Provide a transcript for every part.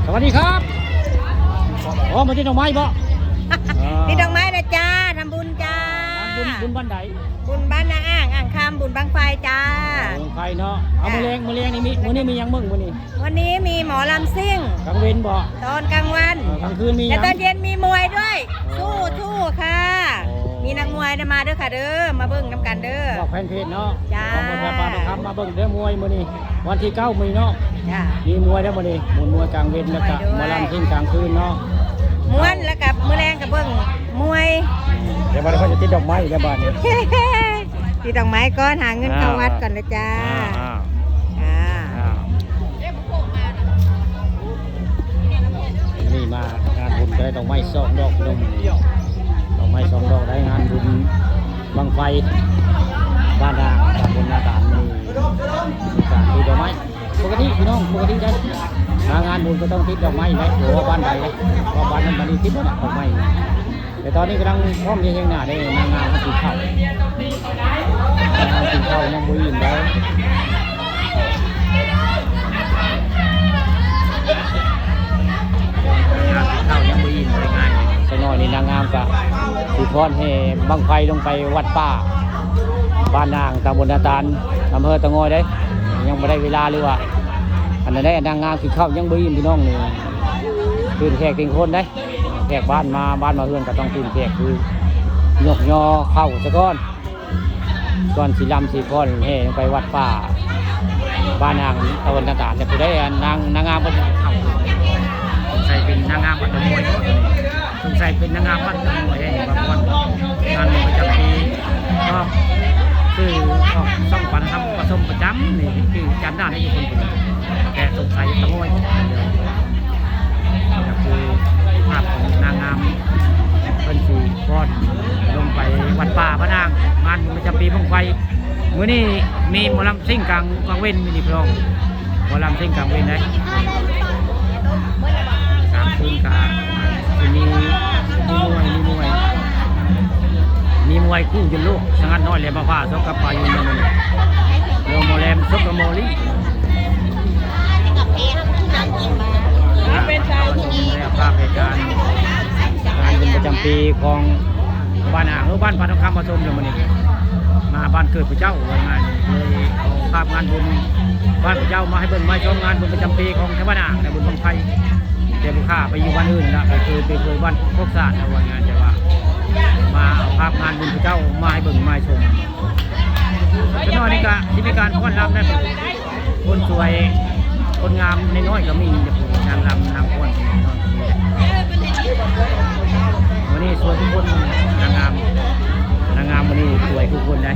สวัสดีครับอ๋อมาที่ดอกไม้บ่ นี่ดอกไม้นะจ้าทำบุญจ้า บุญบ้านไหน บุญบ้านนาอ่างคำบุญบางไฟจ้า ใครเนาะเอามาเลี้ยงนี่มีมื้อนี้มียังมึงมื้อนี้ วันนี้มีหมอลำซิ่ง กลางเว้นบ่ ตอนกลางวัน กลางคืนมี แต่ ยัง ตอนเย็นมีมวยด้วย สู้ค่ะ มีนักมวยมาเด้อค่ะเด้อมาเบิ่งน้ำกันเด้อ บอกแฟนเพจเนาะ จ้า เอาหมดไปทำมาเบิ่งเด้อมวยมื้อนี้วันที่9มีเนาะ จ้า มีมวยได้อมื้อนี้มวยกลางเว้นแล้วก็ มวยด้วย หมอลำทิ้งกลางคืนเนาะ ม้วนแล้วกับมือแรงกับเบิ่งมวย เดี๋ยวบ้านเขาจะติดดอกไม้เดี๋ยวบ้านนี้ ตีดอกไม้ก่อนหาเงินเข้าวัดก่อนนะจ้า อ้าว จ้า อ้าวนี่มางานบุญก็ได้ดอกไม้2 ดอกดอกไม้2 ดอกได้งานบุญบังไฟบ้านด่างตำบลนาด่านมีการติดดอกไม้ปกติพี่น้องปกติได้งานบุญก็ต้องติดดอกไม้ได้หรือว่าบ้านใดเลยเพราะบ้านนั้นบ้านนี้ติดหมดดอกไม้แต่ตอนนี้กำลังพร้อมที่เฮงหน้าได้นางงามมากินข้าวกินข้าวยังบ่อิ่มแล้วข้าวยังบ่อิ่มเลยง่ายสักหน่อยนี่นางงามกะสิพรให้บังไฟลงไปวัดป่าบ้านนางตำบลนาตาลอำเภอตะงอยได้ยังไม่ได้เวลาเลยว่ะอันนั้นได้นางงามกินข้าวยังบ่อิ่มพี่น้องนี่ตื่นแขกตื่นคนได้แขกบ้านมาเฮือนก็ต้องตื่นแขกคือยกยอเข้าซะก่อนสิลำสิพรให้ลงไปวัดป่าบ้านนางตำบลนาตาลจะไปได้นางงามเพิ่นเข้าใส่เป็นนางงามวัดตะงอยสงสัยเป็นนางงามวัดตะงอยให้บางวันงานประจำปีก็คือออกช่องฝันทำผสมประจำนี่คือจำได้ในคนคนแต่สงสัยตะงอยก็คือภาพของนางงามเป็นสีก้อนลงไปวัดป่าพระนางงานประจำปีบั้งไฟมื้อนี้มีหมอลำซิ่งกลางเว้นมีนี่พี่น้องหมอลำซิ่งกลางเว้นได้กลางคืนกลางมีมวยคู่จนลูกสังัดน้อยเลยมาฟ้าซกกับปลาอยู่นั่นเลยโยมโมแรมซกกับโมลี่เป็นชายผู้หญิงภาพเหตุการณ์งานบุญประจำปีของบ้านอ่างหรือบ้านพันธคำมาชมอยู่มันนี่มาบ้านเกิดพระเจ้าวันงานเลยเอาภาพงานบุญบ้านพระเจ้ามาให้เบิ่งมาชมงานบุญประจำปีของชาวบ้านอ่างในบุญบังไฟเดี๋ยวผู้ข้าไปอยู่บ้านอื่นละไปเคยบ้านพวกศาสตร์วันงานจะว่ามาเอาภาพงานบุญพระเจ้ามาให้เบิ่งมาชมขณะนี้ก็ที่มีการฟ้อนรำนะคนสวยคนงามในน้อยก็มีนางรำนางฟ้อนวันนี้สวยทุกคนนางงามวันนี้สวยทุกคนเลย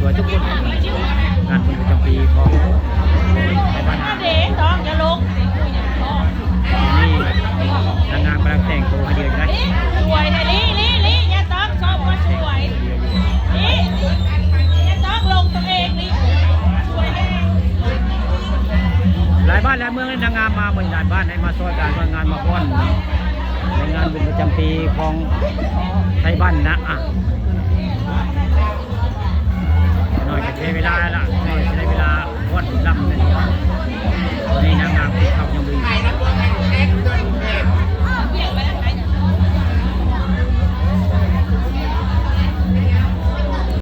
สวยทุกคนงานบุญประจำปีของในบ้านนานี่นางงามกำลังแต่งตัวให้เดียวได้สวยนะลี่อย่าต้องชอบว่าสวยลี่อย่าต้องลงตัวเองนี่สวย หลายบ้านหลายเมืองนางงามมาเหมือนหลายบ้านให้มาช่วยการงานมาป้อนในงานเป็นประจำปีของไทยบ้านนะ